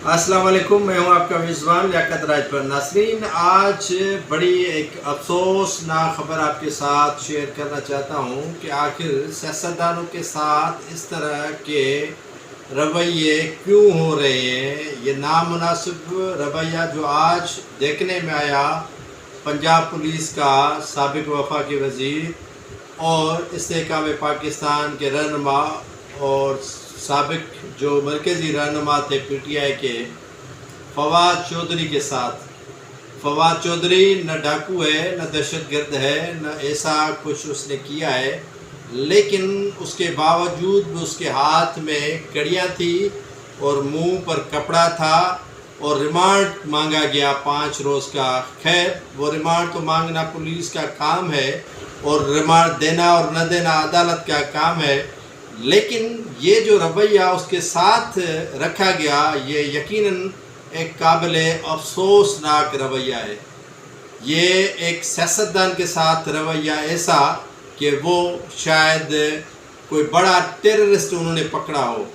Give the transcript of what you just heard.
अस्सलाम वालेकुम, मैं हूं आपका मेज़बान लियाकत राजपूत। नाज़रीन, आज बड़ी एक अफसोसनाक ख़बर आपके साथ शेयर करना चाहता हूं कि आखिर सियासतदानों के साथ इस तरह के रवैये क्यों हो रहे हैं। ये नामुनासिब रवैया जो आज देखने में आया पंजाब पुलिस का साबिक़ वफाकी वज़ीर और इस्तेहकाम पाकिस्तान के रहनुमा और साबिक़ जो मरकज़ी रहनुमा थे PTI के फवाद चौधरी के साथ। फवाद चौधरी न डाकू है, न दहशतगर्द है, न ऐसा कुछ उसने किया है, लेकिन उसके बावजूद भी उसके हाथ में कड़ियाँ थी और मुंह पर कपड़ा था और रिमांड मांगा गया 5 रोज़ का। खैर, वो रिमांड तो मांगना पुलिस का काम है और रिमांड देना और न देना अदालत का काम है, लेकिन ये जो रवैया उसके साथ रखा गया ये यकीनन एक काबिल अफसोसनाक रवैया है। ये एक सियासतदान के साथ रवैया ऐसा कि वो शायद कोई बड़ा टेररिस्ट उन्होंने पकड़ा हो।